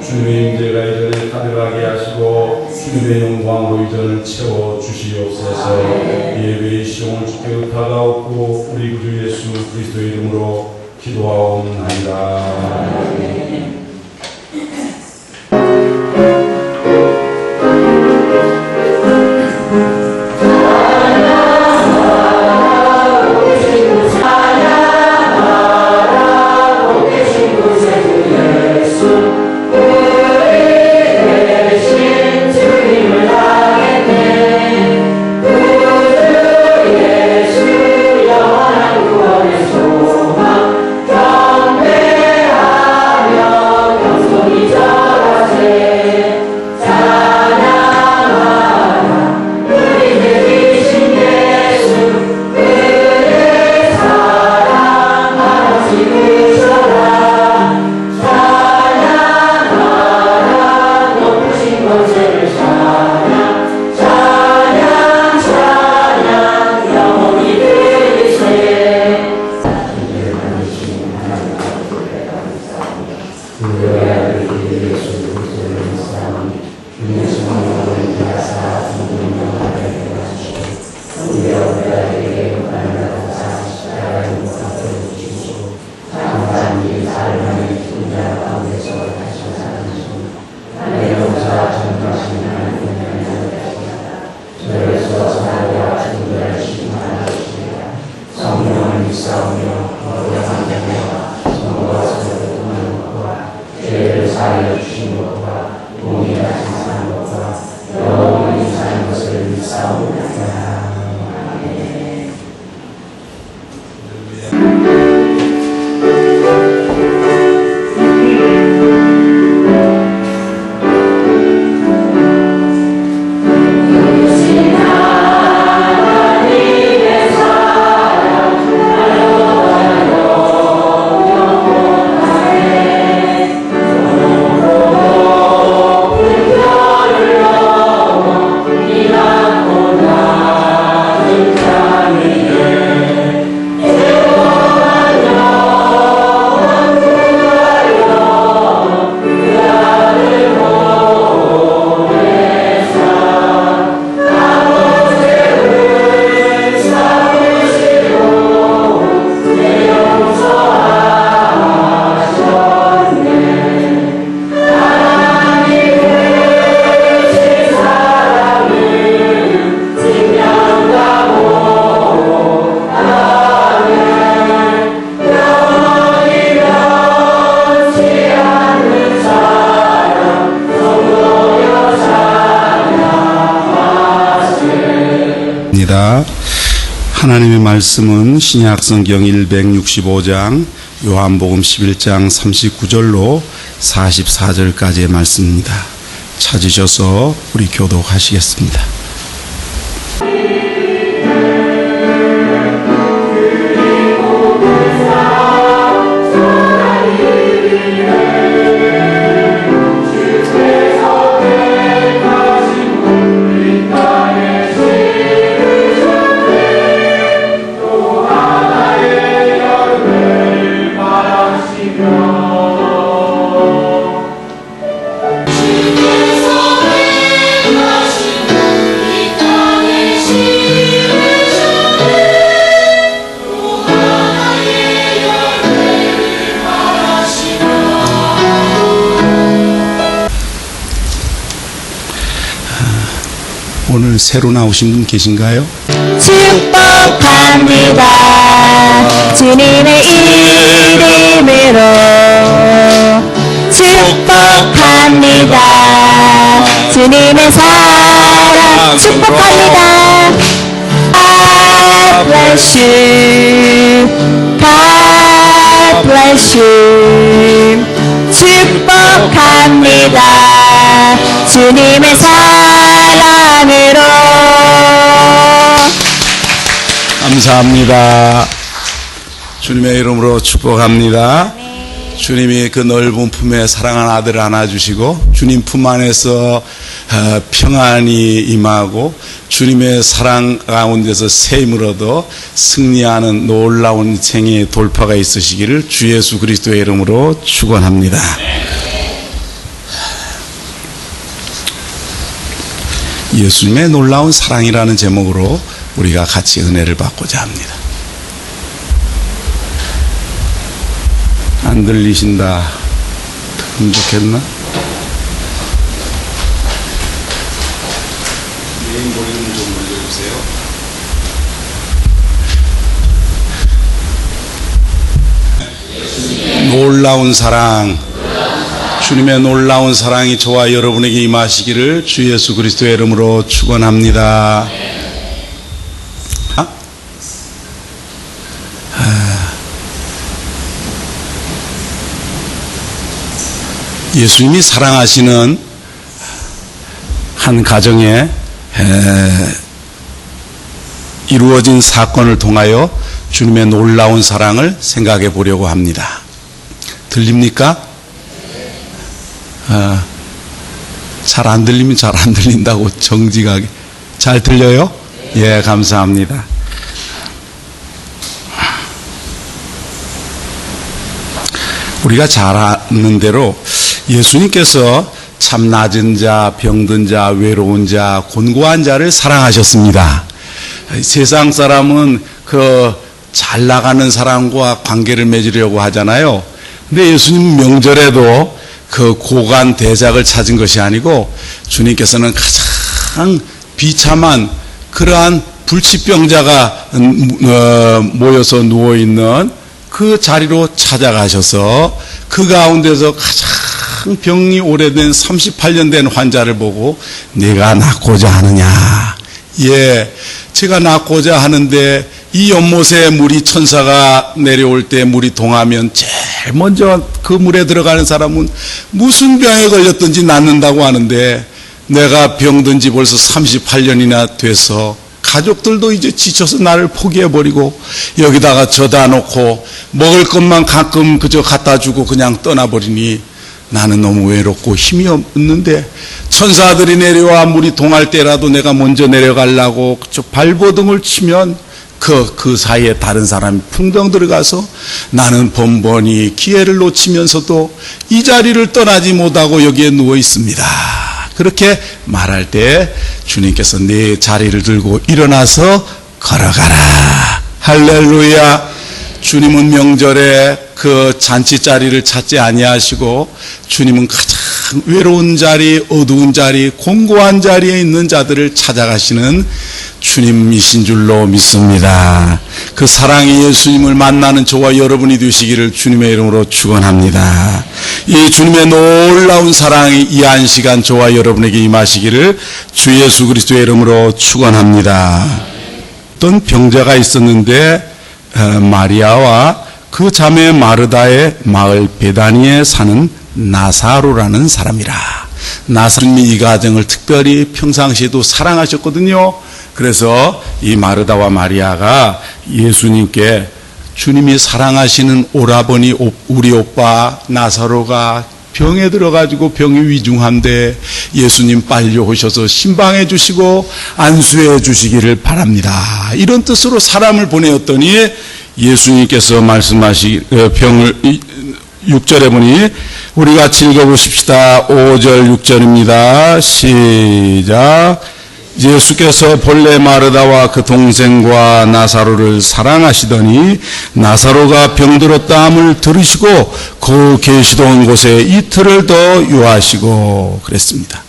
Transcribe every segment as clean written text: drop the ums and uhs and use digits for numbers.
주님의 임재가 이 전에 가득하게 하시고 주님의 영광으로 이 전을 채워 주시옵소서. 예배의 시종을 주께 의탁하옵고 우리 구주 예수 그리스도의 이름으로 기도하옵나이다. 하나님의 말씀은 신약성경 165장, 요한복음 11장 39절로 44절까지의 말씀입니다. 찾으셔서 우리 교독하시겠습니다. 오늘 새로 나오신 분 계신가요? 축복합니다. 주님의 이름으로 축복합니다. 주님의 사랑 축복합니다. God bless you. God bless you. 축복합니다. 주님의 사랑으로. 감사합니다. 주님의 이름으로 축복합니다. 주님이 그 넓은 품에 사랑하는 아들을 안아주시고 주님 품 안에서 평안이 임하고 주님의 사랑 가운데서 새 힘을 얻어 승리하는 놀라운 생애의 돌파가 있으시기를 주 예수 그리스도의 이름으로 축원합니다. 예수님의 놀라운 사랑이라는 제목으로 우리가 같이 은혜를 받고자 합니다. 안 들리신다. 좀 좋겠나? 메인 볼륨 좀 올려주세요. 놀라운 사랑, 주님의 놀라운 사랑이 저와 여러분에게 임하시기를 주 예수 그리스도의 이름으로 축원합니다. 예수님이 사랑하시는 한 가정에 이루어진 사건을 통하여 주님의 놀라운 사랑을 생각해 보려고 합니다. 들립니까? 잘 안 들리면 잘 안 들린다고 정직하게. 잘 들려요? 예, 감사합니다. 우리가 잘 아는 대로 예수님께서 참 낮은 자, 병든 자, 외로운 자, 곤고한 자를 사랑하셨습니다. 세상 사람은 잘 나가는 사람과 관계를 맺으려고 하잖아요. 근데 예수님 명절에도 고관 대작을 찾은 것이 아니고 주님께서는 가장 비참한 그러한 불치병자가 모여서 누워있는 그 자리로 찾아가셔서 그 가운데서 가장 병이 오래된 38년 된 환자를 보고 내가 낫고자 하느냐. 예, 제가 낫고자 하는데 이 연못에 물이 천사가 내려올 때 물이 동하면 제일 먼저 그 물에 들어가는 사람은 무슨 병에 걸렸든지 낫는다고 하는데 내가 병든 지 벌써 38년이나 돼서 가족들도 이제 지쳐서 나를 포기해버리고 여기다가 져다 놓고 먹을 것만 가끔 그저 갖다 주고 그냥 떠나버리니 나는 너무 외롭고 힘이 없는데 천사들이 내려와 물이 동할 때라도 내가 먼저 내려가려고 저 발버둥을 치면 그 사이에 다른 사람이 풍덩 들어가서 나는 번번이 기회를 놓치면서도 이 자리를 떠나지 못하고 여기에 누워 있습니다. 그렇게 말할 때 주님께서 네 자리를 들고 일어나서 걸어가라. 할렐루야. 주님은 명절에 그 잔치 자리를 찾지 아니하시고 주님은 가장 외로운 자리, 어두운 자리, 공고한 자리에 있는 자들을 찾아가시는 주님이신 줄로 믿습니다. 그 사랑의 예수님을 만나는 저와 여러분이 되시기를 주님의 이름으로 축원합니다. 이 주님의 놀라운 사랑이 이 한 시간 저와 여러분에게 임하시기를 주 예수 그리스도의 이름으로 축원합니다. 어떤 병자가 있었는데 마리아와 그 자매 마르다의 마을 베다니에 사는 나사로라는 사람이라. 나사로님이 이 가정을 특별히 평상시에도 사랑하셨거든요. 그래서 이 마르다와 마리아가 예수님께 주님이 사랑하시는 오라버니 우리 오빠 나사로가 병에 들어가지고 병이 위중한데 예수님 빨리 오셔서 신방해 주시고 안수해 주시기를 바랍니다. 이런 뜻으로 사람을 보내었더니 예수님께서 병을 6절에 보니 우리 같이 읽어보십시다. 5절 6절입니다. 시작. 예수께서 본래 마르다와 그 동생과 나사로를 사랑하시더니 나사로가 병들었다함을 들으시고 그 계시던 곳에 이틀을 더 유하시고 그랬습니다.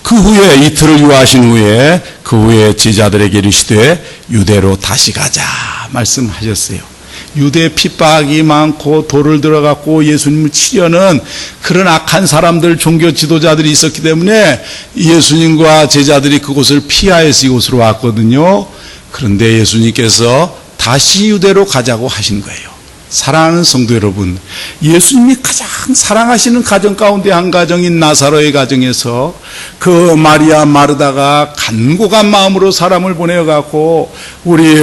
그 후에 이틀을 유하신 후에 그 후에 제자들에게 이르시되 유대로 다시 가자 말씀하셨어요. 유대 핍박이 많고 돌을 들어갔고 예수님을 치려는 그런 악한 사람들, 종교 지도자들이 있었기 때문에 예수님과 제자들이 그곳을 피하여서 이곳으로 왔거든요. 그런데 예수님께서 다시 유대로 가자고 하신 거예요. 사랑하는 성도 여러분, 예수님이 가장 사랑하시는 가정 가운데 한 가정인 나사로의 가정에서 그 마리아 마르다가 간곡한 마음으로 사람을 보내어갖고 우리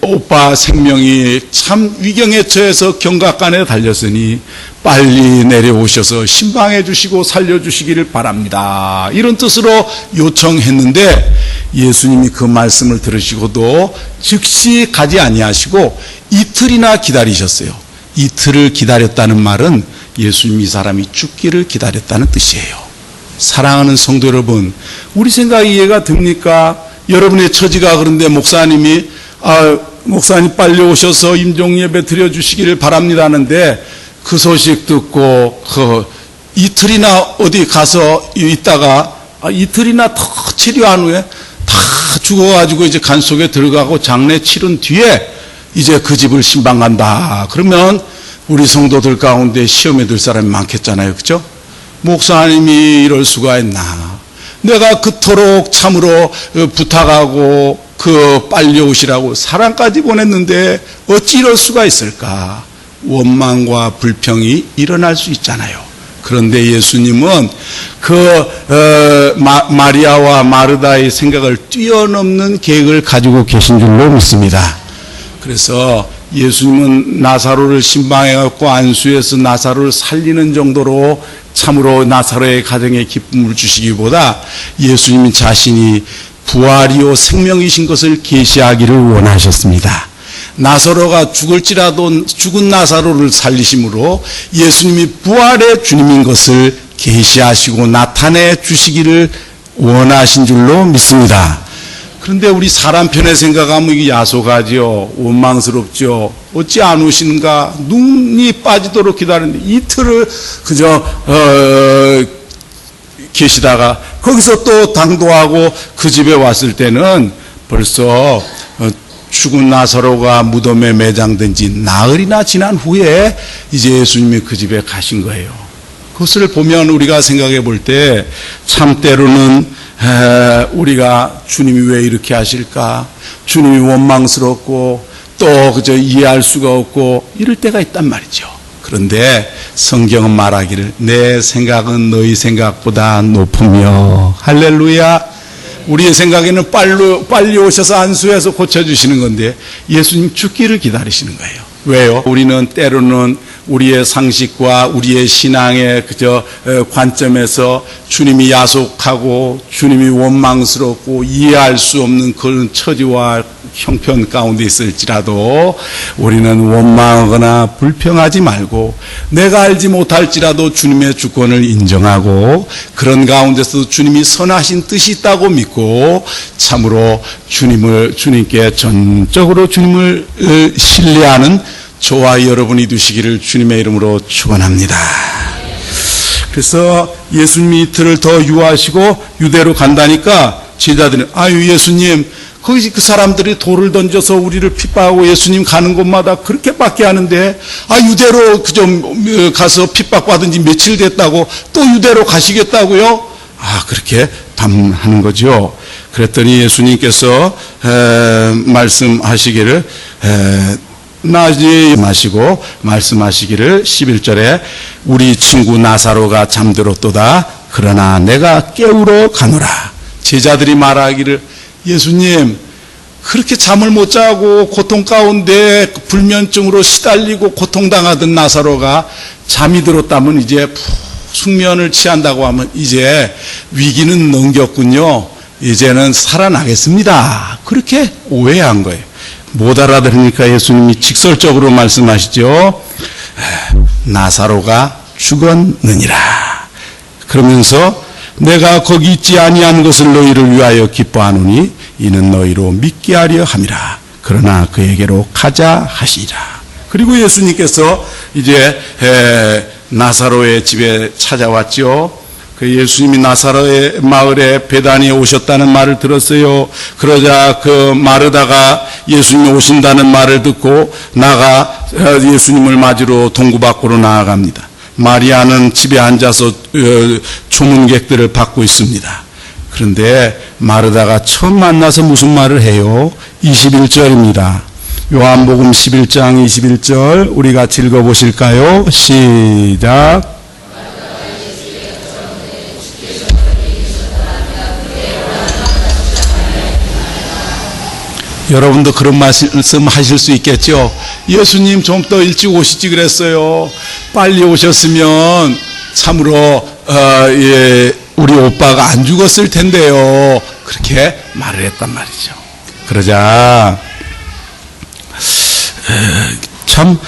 오빠 생명이 참 위경에 처해서 경각간에 달렸으니 빨리 내려오셔서 신방해 주시고 살려주시기를 바랍니다. 이런 뜻으로 요청했는데 예수님이 그 말씀을 들으시고도 즉시 가지 아니하시고 이틀이나 기다리셨어요. 이틀을 기다렸다는 말은 예수님이 이 사람이 죽기를 기다렸다는 뜻이에요. 사랑하는 성도 여러분, 우리 생각이 이해가 됩니까? 여러분의 처지가 그런데 목사님이 목사님 빨리 오셔서 임종예배 드려주시기를 바랍니다 하는데 그 소식 듣고 이틀이나 어디 가서 있다가 이틀이나 더 치료한 후에 다 죽어가지고 이제 간 속에 들어가고 장례 치른 뒤에 이제 그 집을 신방 간다. 그러면 우리 성도들 가운데 시험에 들 사람이 많겠잖아요. 그죠? 목사님이 이럴 수가 있나. 내가 그토록 참으로 부탁하고 빨리 오시라고 사랑까지 보냈는데 어찌 이럴 수가 있을까. 원망과 불평이 일어날 수 있잖아요. 그런데 예수님은 마리아와 마르다의 생각을 뛰어넘는 계획을 가지고 계신 줄로 믿습니다. 그래서 예수님은 나사로를 신방해갖고 안수해서 나사로를 살리는 정도로 참으로 나사로의 가정에 기쁨을 주시기보다 예수님 자신이 부활이요 생명이신 것을 계시하기를 원하셨습니다. 나사로가 죽을지라도 죽은 나사로를 살리심으로 예수님이 부활의 주님인 것을 계시하시고 나타내 주시기를 원하신 줄로 믿습니다. 그런데 우리 사람 편에 생각하면 이게 야속하지요. 원망스럽죠. 어찌 안 오시는가. 눈이 빠지도록 기다리는데 이틀을 그저 계시다가 거기서 또 당도하고 그 집에 왔을 때는 벌써 죽은 나사로가 무덤에 매장된 지 나흘이나 지난 후에 이제 예수님이 그 집에 가신 거예요. 그것을 보면 우리가 생각해 볼 때 참 때로는 우리가 주님이 왜 이렇게 하실까? 주님이 원망스럽고 또 그저 이해할 수가 없고 이럴 때가 있단 말이죠. 그런데 성경은 말하기를 내 생각은 너희 생각보다 높으며 할렐루야. 우리의 생각에는 빨리 오셔서 안수해서 고쳐주시는 건데 예수님 죽기를 기다리시는 거예요. 왜요? 우리는 때로는 우리의 상식과 우리의 신앙의 그저 관점에서 주님이 야속하고 주님이 원망스럽고 이해할 수 없는 그런 처지와 형편 가운데 있을지라도 우리는 원망하거나 불평하지 말고 내가 알지 못할지라도 주님의 주권을 인정하고 그런 가운데서 주님이 선하신 뜻이 있다고 믿고 참으로 주님께 전적으로 주님을 신뢰하는 저와 여러분이 되시기를 주님의 이름으로 축원합니다. 그래서 예수님이 이틀을 더 유하시고 유대로 간다니까 제자들은 예수님 거기 그 사람들이 돌을 던져서 우리를 핍박하고 예수님 가는 곳마다 그렇게밖에 하는데 유대로 그저 가서 핍박받은 지 며칠 됐다고 또 유대로 가시겠다고요? 그렇게 반문하는 거죠. 그랬더니 예수님께서 말씀하시기를 나지 마시고 말씀하시기를 11절에 우리 친구 나사로가 잠들었도다. 그러나 내가 깨우러 가노라. 제자들이 말하기를 예수님 그렇게 잠을 못 자고 고통 가운데 불면증으로 시달리고 고통당하던 나사로가 잠이 들었다면 이제 숙면을 취한다고 하면 이제 위기는 넘겼군요. 이제는 살아나겠습니다. 그렇게 오해한 거예요. 못 알아들으니까 예수님이 직설적으로 말씀하시죠. 나사로가 죽었느니라. 그러면서 내가 거기 있지 아니한 것을 너희를 위하여 기뻐하노니 이는 너희로 믿게 하려 함이라. 그러나 그에게로 가자 하시리라. 그리고 예수님께서 이제 나사로의 집에 찾아왔죠. 예수님이 나사로의 마을에 베다니에 오셨다는 말을 들었어요. 그러자 그 마르다가 예수님이 오신다는 말을 듣고 예수님을 맞으러 동구 밖으로 나아갑니다. 마리아는 집에 앉아서 조문객들을 받고 있습니다. 그런데 마르다가 처음 만나서 무슨 말을 해요? 21절입니다. 요한복음 11장 21절 우리 같이 읽어보실까요? 시작. 여러분도 그런 말씀 하실 수 있겠죠. 예수님 좀 더 일찍 오시지 그랬어요. 빨리 오셨으면 참으로 우리 오빠가 안 죽었을 텐데요. 그렇게 말을 했단 말이죠. 그러자 참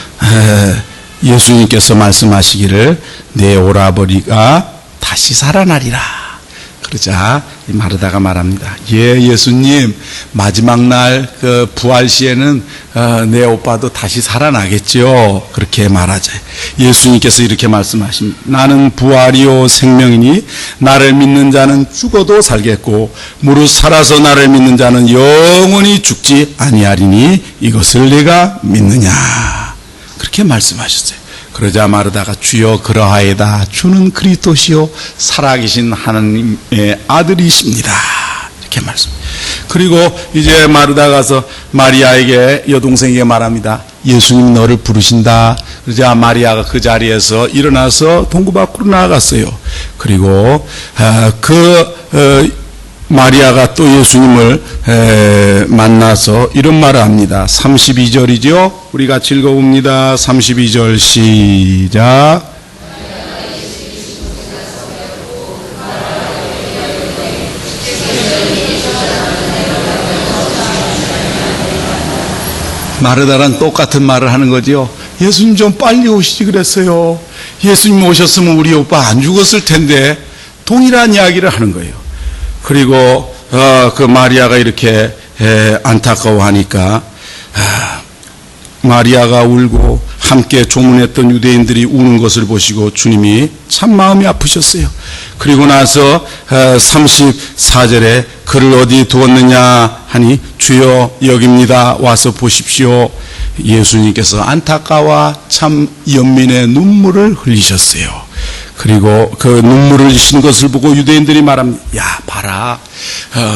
예수님께서 말씀하시기를 내 오라버니가 다시 살아나리라. 그러자 이 마르다가 말합니다. 예, 예수님, 마지막 날 그 부활 시에는 내 오빠도 다시 살아나겠죠. 그렇게 말하자. 예수님께서 이렇게 말씀하십니다. 나는 부활이요 생명이니 나를 믿는 자는 죽어도 살겠고 무릇 살아서 나를 믿는 자는 영원히 죽지 아니하리니 이것을 내가 믿느냐. 그렇게 말씀하셨어요. 그러자 마르다가 주여 그러하이다. 주는 그리스도시요 살아계신 하나님의 아들이십니다. 이렇게 말씀합니다. 그리고 이제 마르다가 가서 마리아에게 여동생에게 말합니다. 예수님 너를 부르신다. 그러자 마리아가 그 자리에서 일어나서 동구 밖으로 나아갔어요. 그리고 마리아가 또 예수님을 만나서 이런 말을 합니다. 32절이죠. 우리 같이 읽어봅니다. 32절 시작. 마르다랑 똑같은 말을 하는 거죠. 예수님 좀 빨리 오시지 그랬어요. 예수님 오셨으면 우리 오빠 안 죽었을 텐데. 동일한 이야기를 하는 거예요. 그리고 그 마리아가 이렇게 안타까워하니까 마리아가 울고 함께 조문했던 유대인들이 우는 것을 보시고 주님이 참 마음이 아프셨어요. 그리고 나서 34절에 그를 어디 두었느냐 하니 주여 여기입니다. 와서 보십시오. 예수님께서 안타까워 참 연민의 눈물을 흘리셨어요. 그리고 그 눈물을 흘리신 것을 보고 유대인들이 말합니다. 야 봐라,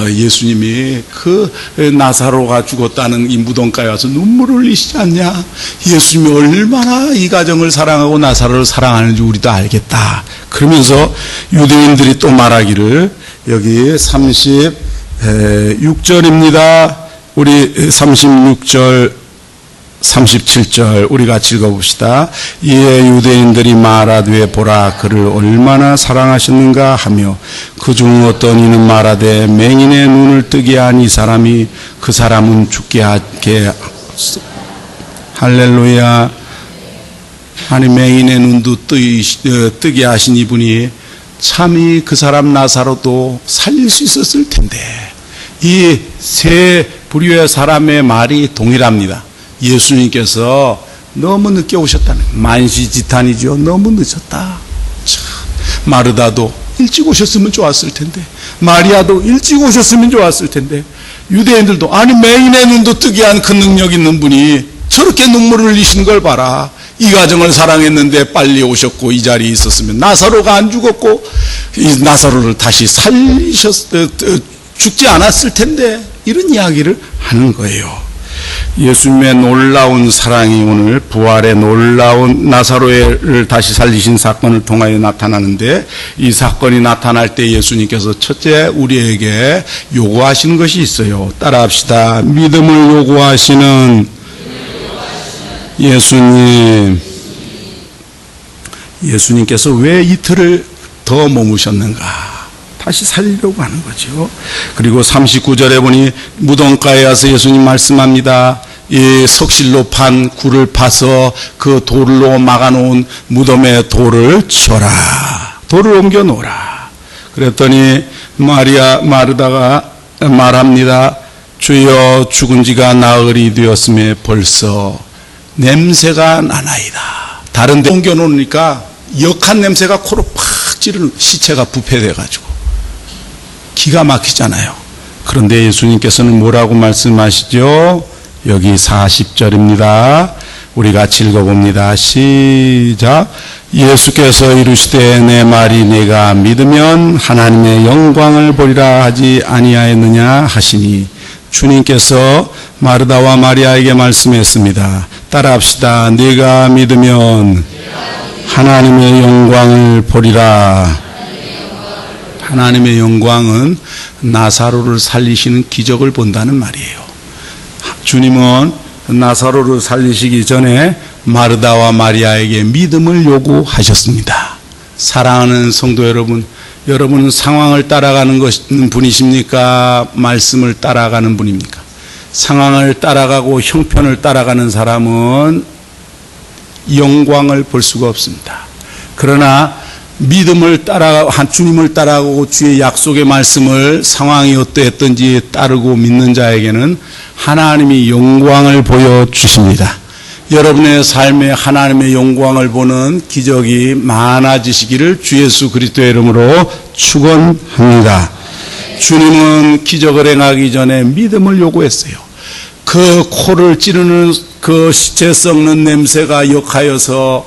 예수님이 그 나사로가 죽었다는 이 무덤가에 와서 눈물을 흘리시지 않냐. 예수님이 얼마나 이 가정을 사랑하고 나사로를 사랑하는지 우리도 알겠다. 그러면서 유대인들이 또 말하기를, 여기 36절입니다 우리 36절 37절 우리 같이 읽어봅시다. 이에 유대인들이 말하되 보라 그를 얼마나 사랑하셨는가 하며 그중 어떤 이는 말하되 맹인의 눈을 뜨게 한 이 사람이 그 사람은 죽게 하게 할렐루야. 아니 맹인의 눈도 뜨게 하신 이분이 참이 그 사람 나사로도 살릴 수 있었을 텐데. 이 세 부류의 사람의 말이 동일합니다. 예수님께서 너무 늦게 오셨다는 만시지탄이죠. 너무 늦었다. 참, 마르다도 일찍 오셨으면 좋았을 텐데, 마리아도 일찍 오셨으면 좋았을 텐데, 유대인들도 아니 맹인의 눈도 뜨게 한 그 능력 있는 분이 저렇게 눈물을 흘리시는 걸 봐라. 이 가정을 사랑했는데 빨리 오셨고 이 자리에 있었으면 나사로가 안 죽었고 이 나사로를 다시 죽지 않았을 텐데, 이런 이야기를 하는 거예요. 예수님의 놀라운 사랑이 오늘 부활의 놀라운 나사로를 다시 살리신 사건을 통하여 나타나는데, 이 사건이 나타날 때 예수님께서 첫째 우리에게 요구하시는 것이 있어요. 따라합시다. 믿음을 요구하시는 예수님. 예수님께서 왜 이틀을 더 머무셨는가? 다시 살리려고 하는 거죠. 그리고 39절에 보니 무덤가에 와서 예수님 말씀합니다. 이 석실로 판 굴을 파서 그 돌로 막아놓은 무덤의 돌을 치워라. 돌을 옮겨 놓으라. 그랬더니 마르다가 말합니다. 주여 죽은 지가 나흘이 되었음에 벌써 냄새가 나나이다. 다른 데 옮겨 놓으니까 역한 냄새가 코로 팍 찌르는, 시체가 부패돼가지고 기가 막히잖아요. 그런데 예수님께서는 뭐라고 말씀하시죠? 여기 40절입니다. 우리 같이 읽어봅니다. 시작. 예수께서 이르시되 내 말이 내가 믿으면 하나님의 영광을 보리라 하지 아니하였느냐 하시니, 주님께서 마르다와 마리아에게 말씀했습니다. 따라합시다. 네가 믿으면 하나님의 영광을 보리라. 하나님의 영광은 나사로를 살리시는 기적을 본다는 말이에요. 주님은 나사로를 살리시기 전에 마르다와 마리아에게 믿음을 요구하셨습니다. 사랑하는 성도 여러분, 여러분은 상황을 따라가는 분이십니까? 말씀을 따라가는 분입니까? 상황을 따라가고 형편을 따라가는 사람은 영광을 볼 수가 없습니다. 그러나 믿음을 주님을 따라가고 주의 약속의 말씀을 상황이 어떠했든지 따르고 믿는 자에게는 하나님이 영광을 보여주십니다. 여러분의 삶에 하나님의 영광을 보는 기적이 많아지시기를 주 예수 그리스도의 이름으로 축원합니다. 주님은 기적을 행하기 전에 믿음을 요구했어요. 그 코를 찌르는 그 시체 썩는 냄새가 역하여서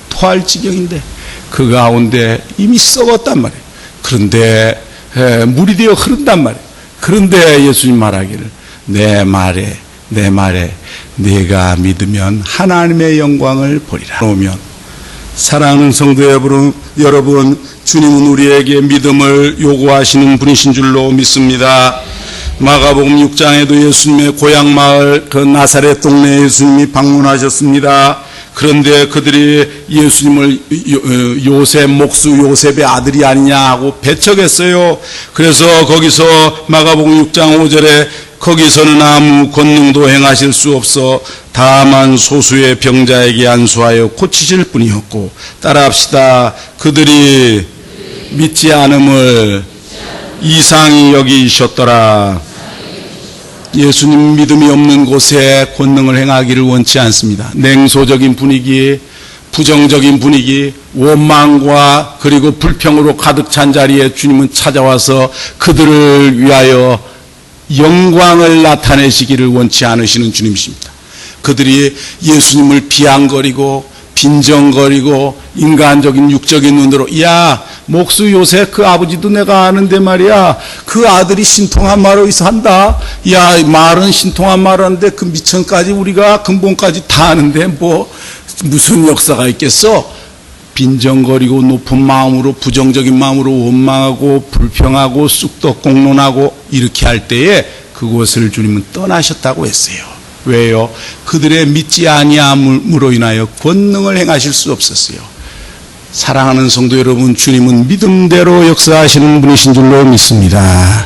토할 지경인데 그 가운데 이미 썩었단 말이에요. 그런데 물이 되어 흐른단 말이에요. 그런데 예수님 말하기를 내 말에 네가 믿으면 하나님의 영광을 보리라. 그러면 사랑하는 성도 여러분, 주님은 우리에게 믿음을 요구하시는 분이신 줄로 믿습니다. 마가복음 6장에도 예수님의 고향 마을 그 나사렛 동네에 예수님이 방문하셨습니다. 그런데 그들이 예수님을 목수 요셉의 아들이 아니냐 하고 배척했어요. 그래서 거기서 마가복음 6장 5절에 거기서는 아무 권능도 행하실 수 없어 다만 소수의 병자에게 안수하여 고치실 뿐이었고, 따라합시다. 그들이 믿지 않음을 이상히 여기셨더라. 예수님 믿음이 없는 곳에 권능을 행하기를 원치 않습니다. 냉소적인 분위기, 부정적인 분위기, 원망과 그리고 불평으로 가득 찬 자리에 주님은 찾아와서 그들을 위하여 영광을 나타내시기를 원치 않으시는 주님이십니다. 그들이 예수님을 비앙거리고 빈정거리고 인간적인 육적인 눈으로, 야 목수 요셉 그 아버지도 내가 아는데 말이야, 그 아들이 신통한 말을 한다. 야 말은 신통한 말을 하는데 그 미천까지 우리가 근본까지 다 아는데 뭐 무슨 역사가 있겠어? 빈정거리고 높은 마음으로, 부정적인 마음으로 원망하고 불평하고 쑥덕공론하고 이렇게 할 때에 그곳을 주님은 떠나셨다고 했어요. 왜요? 그들의 믿지 아니함으로 인하여 권능을 행하실 수 없었어요. 사랑하는 성도 여러분, 주님은 믿음대로 역사하시는 분이신 줄로 믿습니다.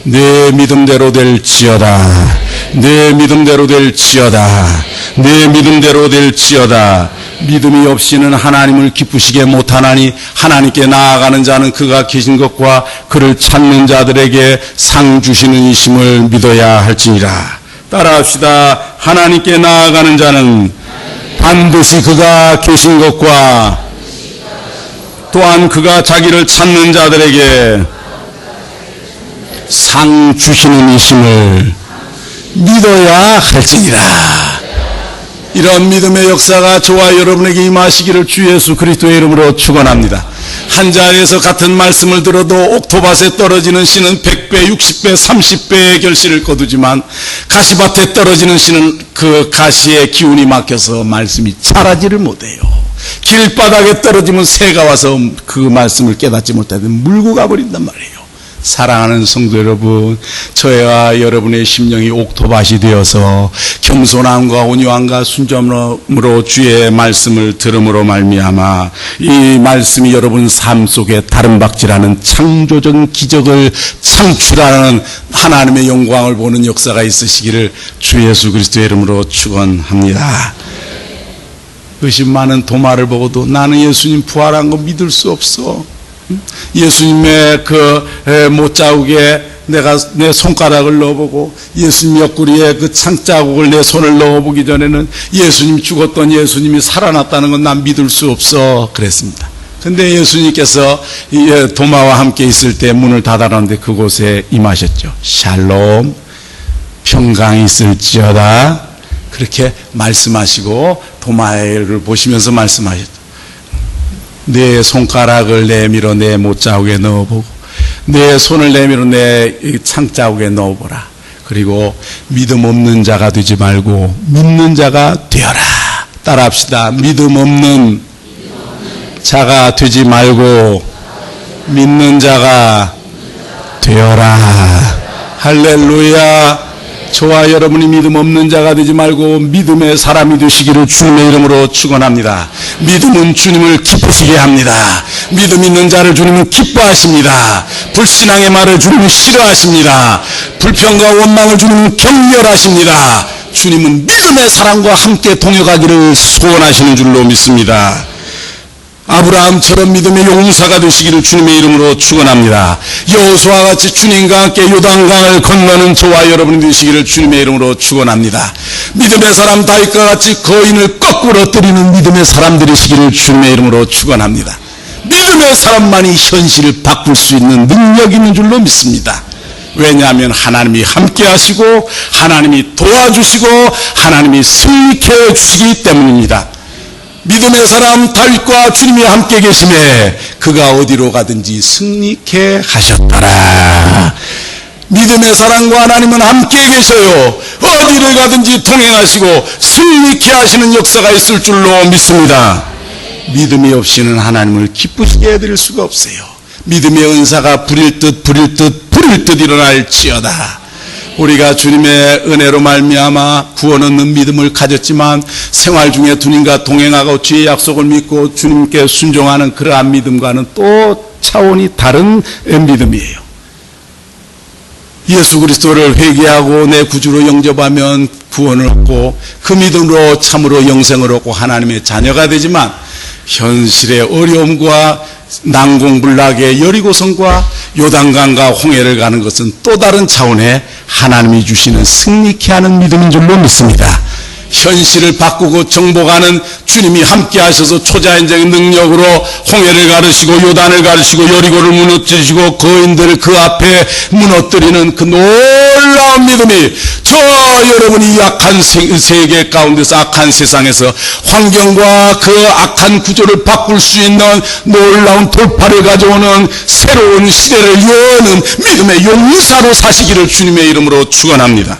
내 믿음대로 될지어다. 내 믿음대로 될지어다. 내 믿음대로 될지어다. 믿음이 없이는 하나님을 기쁘시게 못하나니 하나님께 나아가는 자는 그가 계신 것과 그를 찾는 자들에게 상 주시는 이심을 믿어야 할지니라. 따라합시다. 하나님께 나아가는 자는 반드시 그가 계신 것과 또한 그가 자기를 찾는 자들에게 상 주시는 이심을 믿어야 할지니라. 이런 믿음의 역사가 저와 여러분에게 임하시기를 주 예수 그리스도의 이름으로 축원합니다. 한 자리에서 같은 말씀을 들어도 옥토밭에 떨어지는 씨는 100배, 60배, 30배의 결실을 거두지만 가시밭에 떨어지는 씨는 그 가시의 기운이 막혀서 말씀이 자라지를 못해요. 길바닥에 떨어지면 새가 와서 그 말씀을 깨닫지 못하면 물고 가버린단 말이에요. 사랑하는 성도 여러분, 저와 여러분의 심령이 옥토밭이 되어서 겸손함과 온유함과 순전함으로 주의 말씀을 들음으로 말미암아 이 말씀이 여러분 삶 속에 다름박질하는 창조적 기적을 창출하는 하나님의 영광을 보는 역사가 있으시기를 주 예수 그리스도의 이름으로 축원합니다. 의심 많은 도마를 보고도 나는 예수님 부활한 거 믿을 수 없어. 예수님의 그 못자국에 내가 내 손가락을 넣어보고 예수님 옆구리에 그 창자국을 내 손을 넣어보기 전에는 예수님 죽었던 예수님이 살아났다는 건 난 믿을 수 없어 그랬습니다. 근데 예수님께서 도마와 함께 있을 때 문을 닫아놨는데 그곳에 임하셨죠. 샬롬, 평강이 있을지어다. 그렇게 말씀하시고 도마를 보시면서 말씀하셨죠. 내 손가락을 내밀어 내 못자국에 넣어보고 내 손을 내밀어 내 창자국에 넣어보라. 그리고 믿음 없는 자가 되지 말고 믿는 자가 되어라. 따라합시다. 믿음 없는 자가 되지 말고 믿는 자가 되어라. 할렐루야. 저와 여러분이 믿음 없는 자가 되지 말고 믿음의 사람이 되시기를 주님의 이름으로 축원합니다. 믿음은 주님을 기쁘시게 합니다. 믿음 있는 자를 주님은 기뻐하십니다. 불신앙의 말을 주님은 싫어하십니다. 불평과 원망을 주님은 경멸하십니다. 주님은 믿음의 사람과 함께 동역하기를 소원하시는 줄로 믿습니다. 아브라함처럼 믿음의 용사가 되시기를 주님의 이름으로 축원합니다. 여호수아와 같이 주님과 함께 요단강을 건너는 저와 여러분이 되시기를 주님의 이름으로 축원합니다. 믿음의 사람 다윗과 같이 거인을 거꾸로 때리는 믿음의 사람들이 되시기를 주님의 이름으로 축원합니다. 믿음의 사람만이 현실을 바꿀 수 있는 능력이 있는 줄로 믿습니다. 왜냐하면 하나님이 함께 하시고 하나님이 도와주시고 하나님이 승리케 주시기 때문입니다. 믿음의 사람 다윗과 주님이 함께 계심에 그가 어디로 가든지 승리케 하셨더라. 믿음의 사람과 하나님은 함께 계셔요. 어디를 가든지 동행하시고 승리케 하시는 역사가 있을 줄로 믿습니다. 믿음이 없이는 하나님을 기쁘시게 해드릴 수가 없어요. 믿음의 은사가 부릴 듯 일어날지어다. 우리가 주님의 은혜로 말미암아 구원 얻는 믿음을 가졌지만 생활 중에 주님과 동행하고 주의 약속을 믿고 주님께 순종하는 그러한 믿음과는 또 차원이 다른 믿음이에요. 예수 그리스도를 회개하고 내 구주로 영접하면 구원을 얻고 그 믿음으로 참으로 영생을 얻고 하나님의 자녀가 되지만 현실의 어려움과 난공불락의 여리고성과 요단강과 홍해를 가는 것은 또 다른 차원의 하나님이 주시는 승리케 하는 믿음인 줄로 믿습니다. 현실을 바꾸고 정복하는 주님이 함께 하셔서 초자연적인 능력으로 홍해를 가르시고 요단을 가르시고 여리고를 무너뜨리시고 거인들을 그 앞에 무너뜨리는 그 놀라운 믿음이 저 여러분이 약한 세계 가운데서 악한 세상에서 환경과 그 악한 구조를 바꿀 수 있는 놀라운 돌파를 가져오는 새로운 시대를 여는 믿음의 용사로 사시기를 주님의 이름으로 축원합니다.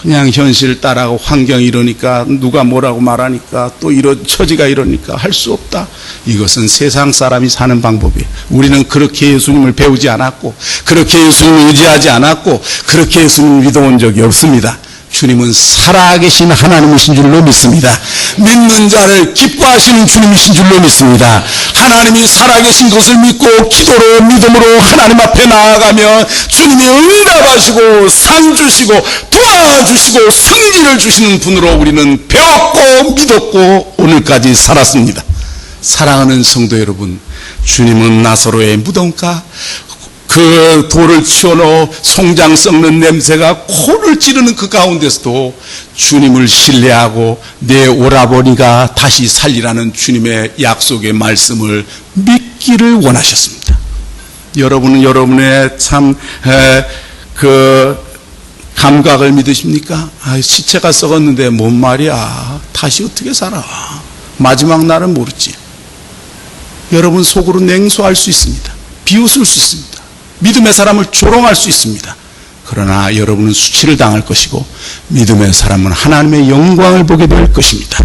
그냥 현실을 따라가고 환경이 이러니까 누가 뭐라고 말하니까 또 이런 처지가 이러니까 할 수 없다. 이것은 세상 사람이 사는 방법이에요. 우리는 그렇게 예수님을 배우지 않았고 그렇게 예수님을 의지하지 않았고 그렇게 예수님을 믿어온 적이 없습니다. 주님은 살아계신 하나님이신 줄로 믿습니다. 믿는 자를 기뻐하시는 주님이신 줄로 믿습니다. 하나님이 살아계신 것을 믿고 기도로 믿음으로 하나님 앞에 나아가면 주님이 응답하시고 상 주시고 도와주시고 승리를 주시는 분으로 우리는 배웠고 믿었고 오늘까지 살았습니다. 사랑하는 성도 여러분, 주님은 나사로의 무덤가 그 돌을 치워넣어 송장 썩는 냄새가 코를 찌르는 그 가운데서도 주님을 신뢰하고 내 오라버니가 다시 살리라는 주님의 약속의 말씀을 믿기를 원하셨습니다. 여러분은 여러분의 참 그 감각을 믿으십니까? 시체가 썩었는데 뭔 말이야, 다시 어떻게 살아, 마지막 날은 모르지. 여러분 속으로 냉소할 수 있습니다. 비웃을 수 있습니다. 믿음의 사람을 조롱할 수 있습니다. 그러나 여러분은 수치를 당할 것이고 믿음의 사람은 하나님의 영광을 보게 될 것입니다.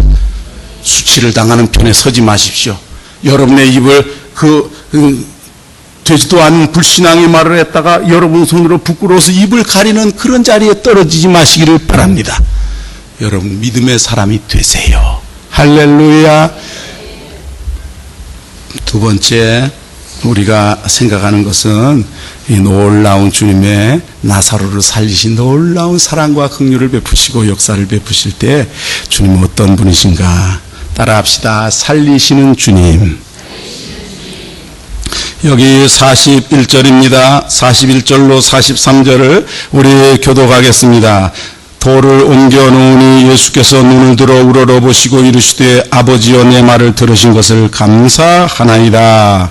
수치를 당하는 편에 서지 마십시오. 여러분의 입을 되지도 않은 불신앙의 말을 했다가 여러분 손으로 부끄러워서 입을 가리는 그런 자리에 떨어지지 마시기를 바랍니다. 여러분 믿음의 사람이 되세요. 할렐루야. 두 번째, 우리가 생각하는 것은 이 놀라운 주님의 나사로를 살리신 놀라운 사랑과 긍휼을 베푸시고 역사를 베푸실 때 주님은 어떤 분이신가? 따라합시다. 살리시는 주님. 여기 41절입니다. 41절로 43절을 우리 교독하겠습니다. 돌을 옮겨 놓으니 예수께서 눈을 들어 우러러보시고 이르시되 아버지여 내 말을 들으신 것을 감사하나이다.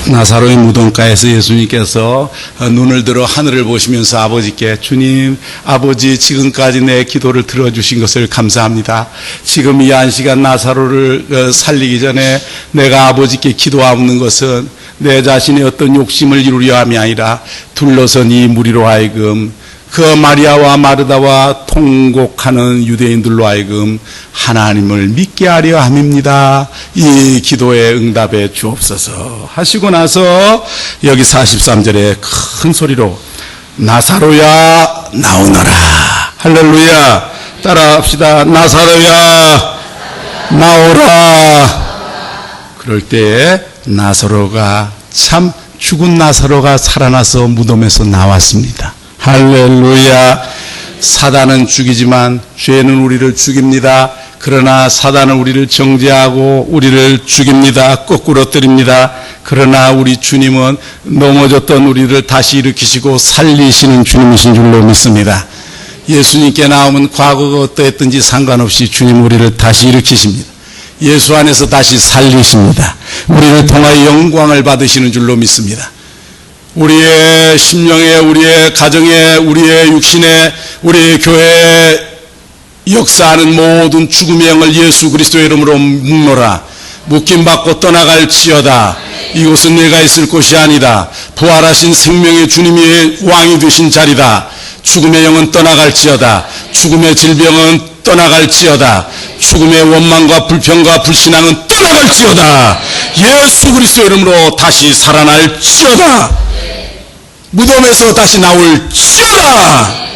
나사로의 무덤가에서 예수님께서 눈을 들어 하늘을 보시면서 아버지께, 주님, 아버지 지금까지 내 기도를 들어주신 것을 감사합니다. 지금 이 한 시간 나사로를 살리기 전에 내가 아버지께 기도하는 것은 내 자신의 어떤 욕심을 이루려 함이 아니라 둘러선 이 무리로 하여금, 그 마리아와 마르다와 통곡하는 유대인들로 하여금 하나님을 믿게 하려 함입니다. 이 기도에 응답해 주옵소서 하시고 나서 여기 43절에 큰 소리로 나사로야 나오너라. 할렐루야. 따라합시다. 나사로야 나오라. 그럴 때 나사로가 참 죽은 나사로가 살아나서 무덤에서 나왔습니다. 할렐루야. 사단은 죽이지만 죄는 우리를 죽입니다. 그러나 사단은 우리를 정죄하고 우리를 죽입니다. 거꾸로 때립니다. 그러나 우리 주님은 넘어졌던 우리를 다시 일으키시고 살리시는 주님이신 줄로 믿습니다. 예수님께 나오면 과거가 어떠했든지 상관없이 주님 우리를 다시 일으키십니다. 예수 안에서 다시 살리십니다. 우리를 통하여 영광을 받으시는 줄로 믿습니다. 우리의 심령에, 우리의 가정에, 우리의 육신에, 우리의 교회에 역사하는 모든 죽음의 영을 예수 그리스도의 이름으로 묶노라. 묶임받고 떠나갈지어다. 이곳은 내가 있을 곳이 아니다. 부활하신 생명의 주님이 왕이 되신 자리다. 죽음의 영은 떠나갈지어다. 죽음의 질병은 떠나갈지어다. 죽음의 원망과 불평과 불신앙은 떠나갈지어다. 예수 그리스도의 이름으로 다시 살아날지어다. 무덤에서 다시 나올지어다.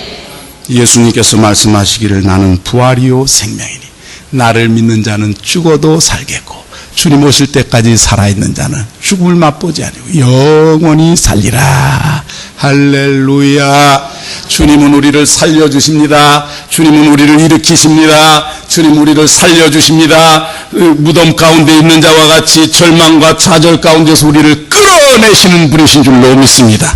예수님께서 말씀하시기를 나는 부활이요 생명이니 나를 믿는 자는 죽어도 살겠고 주님 오실 때까지 살아있는 자는 죽음을 맛보지 아니고 영원히 살리라. 할렐루야. 주님은 우리를 살려주십니다. 주님은 우리를 일으키십니다. 주님 우리를 살려주십니다. 무덤 가운데 있는 자와 같이 절망과 좌절 가운데서 우리를 끌어내시는 분이신 줄로 믿습니다.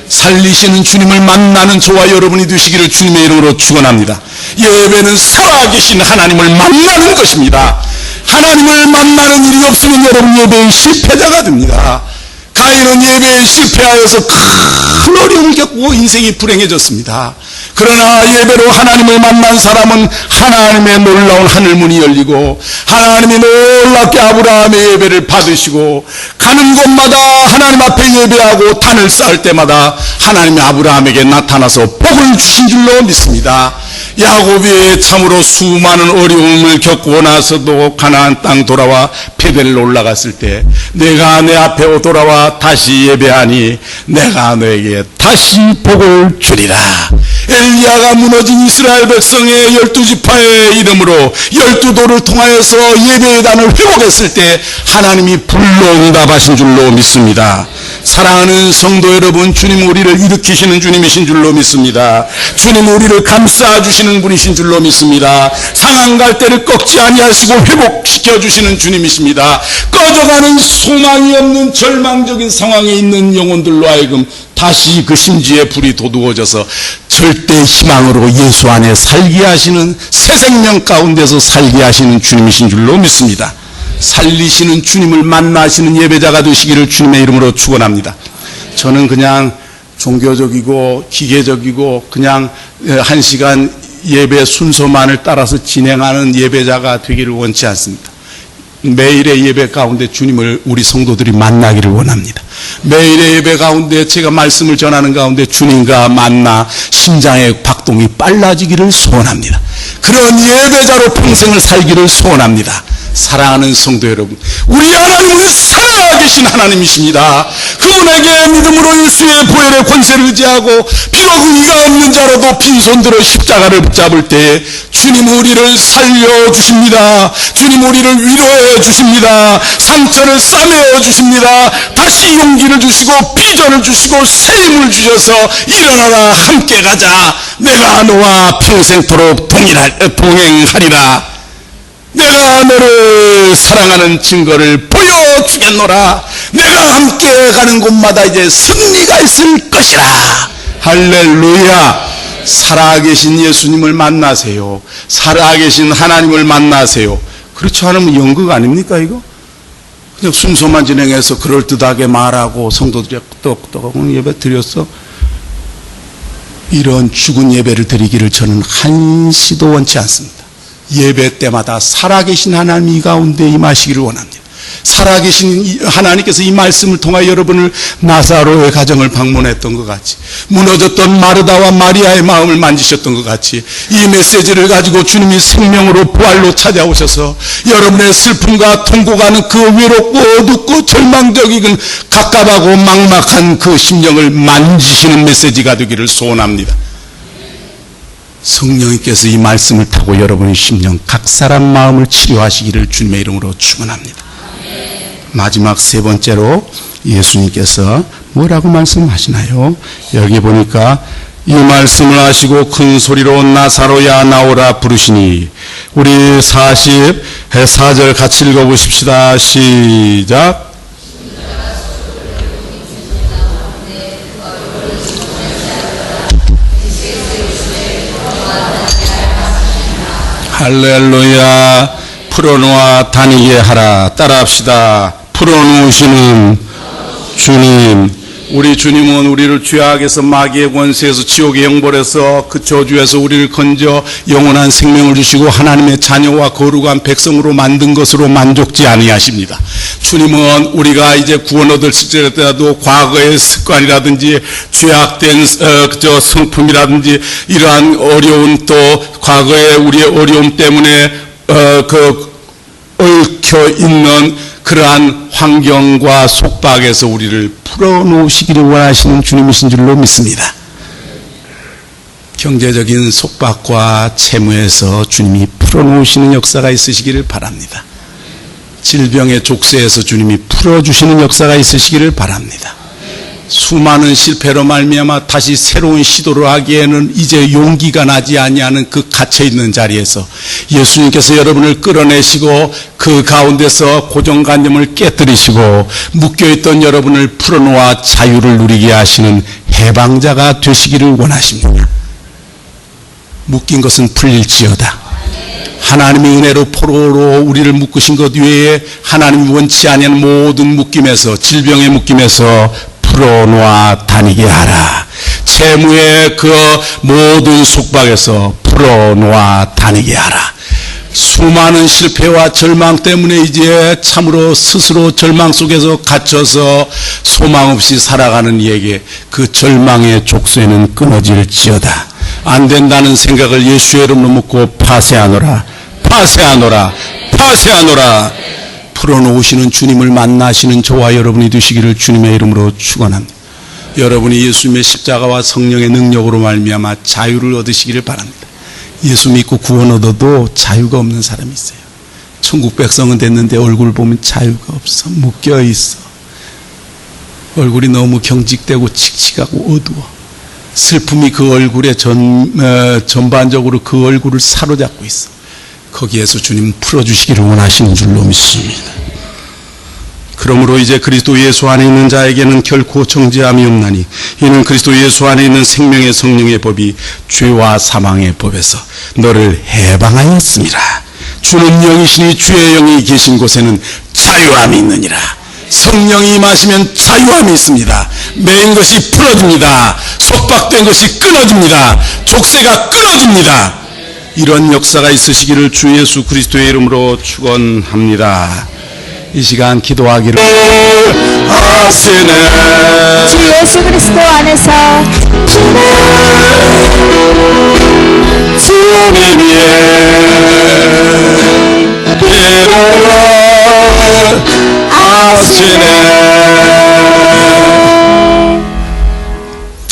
살리시는 주님을 만나는 저와 여러분이 되시기를 주님의 이름으로 축원합니다. 예배는 살아계신 하나님을 만나는 것입니다. 하나님을 만나는 일이 없으면 여러분 예배의 실패자가 됩니다. 가인은 예배에 실패하여서 큰 어려움을 겪고 인생이 불행해졌습니다. 그러나 예배로 하나님을 만난 사람은 하나님의 놀라운 하늘문이 열리고 하나님이 놀랍게 아브라함의 예배를 받으시고 가는 곳마다 하나님 앞에 예배하고 단을 쌓을 때마다 하나님이 아브라함에게 나타나서 복을 주신 줄로 믿습니다. 야곱이 참으로 수많은 어려움을 겪고 나서도 가나안 땅 돌아와 베델로 올라갔을 때 내가 내 앞에 돌아와 다시 예배하니 내가 너에게 다시 복을 주리라. 엘리야가 무너진 이스라엘 백성의 12지파의 이름으로 12도를 통하여서 예배의 단을 회복했을 때 하나님이 불로 응답하신 줄로 믿습니다. 사랑하는 성도 여러분, 주님 우리를 일으키시는 주님이신 줄로 믿습니다. 주님 우리를 감싸주시는 분이신 줄로 믿습니다. 상한 갈대를 꺾지 아니하시고 회복시켜 주시는 주님이십니다. 꺼져가는 소망이 없는 절망적인 상황에 있는 영혼들로 하여금 다시 그 심지에 불이 돋우어져서 절대 희망으로 예수 안에 살게 하시는 새 생명 가운데서 살게 하시는 주님이신 줄로 믿습니다. 살리시는 주님을 만나시는 예배자가 되시기를 주님의 이름으로 축원합니다. 저는 그냥 종교적이고 기계적이고 그냥 1시간 예배 순서만을 따라서 진행하는 예배자가 되기를 원치 않습니다. 매일의 예배 가운데 주님을 우리 성도들이 만나기를 원합니다. 매일의 예배 가운데 제가 말씀을 전하는 가운데 주님과 만나 심장의 박동이 빨라지기를 소원합니다. 그런 예배자로 평생을 살기를 소원합니다. 사랑하는 성도 여러분, 우리 하나님은 살아계신 하나님이십니다. 그분에게 믿음으로 예수의 보혈의 권세를 의지하고 비록 의가 없는 자라도 빈손들어 십자가를 붙잡을 때에 주님 우리를 살려주십니다. 주님 우리를 위로해 주십니다. 상처를 싸매어 주십니다. 다시 용기를 주시고 비전을 주시고 새 힘을 주셔서 일어나라 함께 가자. 내가 너와 평생토록 동행하리라. 내가 너를 사랑하는 증거를 보여주겠노라. 내가 함께 가는 곳마다 이제 승리가 있을 것이라. 할렐루야. 살아계신 예수님을 만나세요. 살아계신 하나님을 만나세요. 그렇지 않으면 연극 아닙니까 이거? 그냥 순서만 진행해서 그럴듯하게 말하고 성도들이 똑똑 예배 드렸어. 이런 죽은 예배를 드리기를 저는 한시도 원치 않습니다. 예배 때마다 살아계신 하나님 이 가운데 임하시기를 원합니다. 살아계신 하나님께서 이 말씀을 통하여 여러분을 나사로의 가정을 방문했던 것 같이, 무너졌던 마르다와 마리아의 마음을 만지셨던 것 같이, 이 메시지를 가지고 주님이 생명으로 부활로 찾아오셔서 여러분의 슬픔과 통고가는 그 외롭고 어둡고 절망적이고 갑갑하고 막막한 그 심령을 만지시는 메시지가 되기를 소원합니다. 성령님께서 이 말씀을 타고 여러분의 심령 각 사람 마음을 치료하시기를 주님의 이름으로 축원합니다. 마지막 세 번째로 예수님께서 뭐라고 말씀하시나요? 여기 보니까 이 말씀을 하시고 큰 소리로 나사로야 나오라 부르시니, 우리 44절 같이 읽어보십시다. 시작. 할렐루야. 풀어놓아 다니게 하라. 따라합시다. 풀어놓으시는 주님. 우리 주님은 우리를 죄악에서 마귀의 권세에서 지옥의 형벌에서 그 저주에서 우리를 건져 영원한 생명을 주시고 하나님의 자녀와 거룩한 백성으로 만든 것으로 만족지 아니하십니다. 주님은 우리가 이제 구원 얻을 시절에도 과거의 습관이라든지 죄악된 성품이라든지 이러한 어려운, 또 과거의 우리의 어려움 때문에 얽혀 있는 그러한 환경과 속박에서 우리를 풀어놓으시기를 원하시는 주님이신 줄로 믿습니다. 경제적인 속박과 채무에서 주님이 풀어놓으시는 역사가 있으시기를 바랍니다. 질병의 족쇄에서 주님이 풀어주시는 역사가 있으시기를 바랍니다. 수많은 실패로 말미암아 다시 새로운 시도를 하기에는 이제 용기가 나지 아니하는 그 갇혀있는 자리에서 예수님께서 여러분을 끌어내시고 그 가운데서 고정관념을 깨뜨리시고 묶여있던 여러분을 풀어놓아 자유를 누리게 하시는 해방자가 되시기를 원하십니다. 묶인 것은 풀릴지어다. 하나님의 은혜로 포로로 우리를 묶으신 것 외에 하나님이 원치 아니하는 모든 묶임에서, 질병의 묶임에서 풀어놓아 다니게 하라. 채무의 그 모든 속박에서 풀어놓아 다니게 하라. 수많은 실패와 절망 때문에 이제 참으로 스스로 절망 속에서 갇혀서 소망 없이 살아가는 이에게 그 절망의 족쇄는 끊어질지어다. 안 된다는 생각을 예수의 이름으로 묻고 파쇄하노라. 파쇄하노라. 파쇄하노라. 풀어놓으시는 주님을 만나시는 저와 여러분이 되시기를 주님의 이름으로 축원합니다. 여러분이 예수님의 십자가와 성령의 능력으로 말미암아 자유를 얻으시기를 바랍니다. 예수 믿고 구원 얻어도 자유가 없는 사람이 있어요. 천국 백성은 됐는데 얼굴 보면 자유가 없어. 묶여 있어. 얼굴이 너무 경직되고 칙칙하고 어두워. 슬픔이 그 얼굴에 전반적으로 그 얼굴을 사로잡고 있어. 거기에서 주님 풀어주시기를 원하시는 줄로 믿습니다. 그러므로 이제 그리스도 예수 안에 있는 자에게는 결코 정죄함이 없나니 이는 그리스도 예수 안에 있는 생명의 성령의 법이 죄와 사망의 법에서 너를 해방하였습니다. 주는 영이시니 주의 영이 계신 곳에는 자유함이 있느니라. 성령이 임하시면 자유함이 있습니다. 매인 것이 풀어집니다. 속박된 것이 끊어집니다. 족쇄가 끊어집니다. 이런 역사가 있으시기를 주 예수 그리스도의 이름으로 축원합니다. 이 시간 기도하기를 하시네. 주 예수 그리스도 안에서 주님의 이름으로 하시네.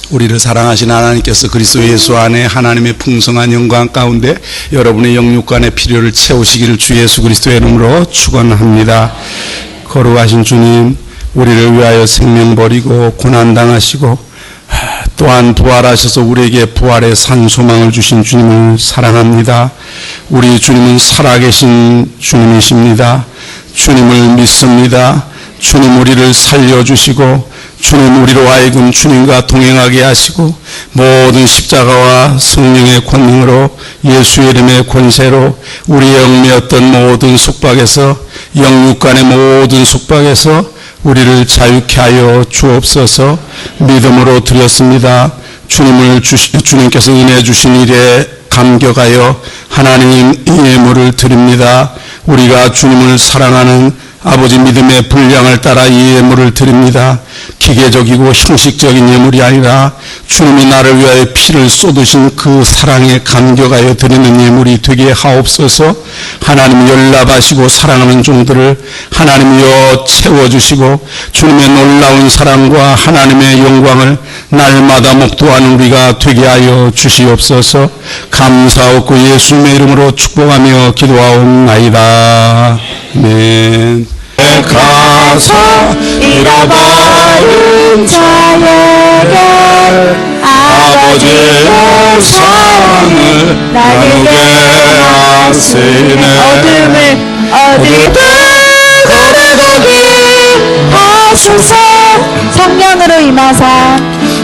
우리를 사랑하신 하나님께서 그리스도 예수 안에 하나님의 풍성한 영광 가운데 여러분의 영육간의 필요를 채우시기를 주 예수 그리스도의 이름으로 축원합니다. 거룩하신 주님, 우리를 위하여 생명 버리고 고난당하시고 또한 부활하셔서 우리에게 부활의 산 소망을 주신 주님을 사랑합니다. 우리 주님은 살아계신 주님이십니다. 주님을 믿습니다. 주님 우리를 살려주시고 주님 우리로 하여금 주님과 동행하게 하시고 모든 십자가와 성령의 권능으로 예수의 이름의 권세로 우리의 얽매였던 모든 속박에서 영육간의 모든 속박에서 우리를 자유케 하여 주옵소서. 믿음으로 드렸습니다. 주님께서 은혜 주신 일에 감격하여 하나님 예물을 드립니다. 우리가 주님을 사랑하는 아버지 믿음의 분량을 따라 이 예물을 드립니다. 기계적이고 형식적인 예물이 아니라 주님이 나를 위하여 피를 쏟으신 그 사랑에 감격하여 드리는 예물이 되게 하옵소서. 하나님 연락하시고 사랑하는 종들을 하나님이여 채워주시고 주님의 놀라운 사랑과 하나님의 영광을 날마다 목도하는 우리가 되게 하여 주시옵소서. 감사하고 예수님의 이름으로 축복하며 기도하옵나이다. 아멘. 가서 잃어버린 자에게 아버지의 사랑을 나누게 하시네. 어디든 걸어가게 하소서. 성령으로 임하사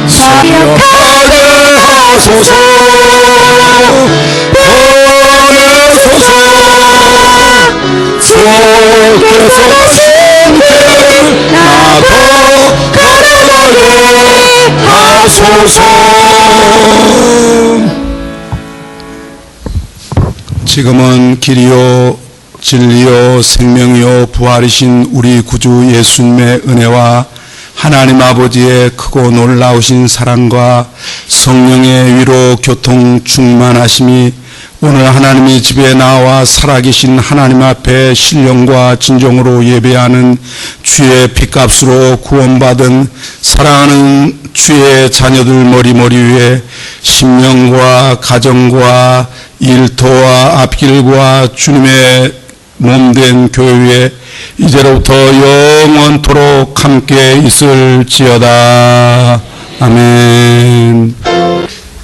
기억하게 하소서. 보내소서. 주께서 나도 걸어가게 하소서. 지금은 길이요 진리요 생명이요 부활이신 우리 구주 예수님의 은혜와 하나님 아버지의 크고 놀라우신 사랑과 성령의 위로 교통 충만하심이 오늘 하나님의 집에 나와 살아계신 하나님 앞에 신령과 진정으로 예배하는 주의 핏값으로 구원받은 사랑하는 주의 자녀들 머리 위에 심령과 가정과 일터와 앞길과 주님의 몸된 교회에 이제로부터 영원토록 함께 있을지어다. 아멘.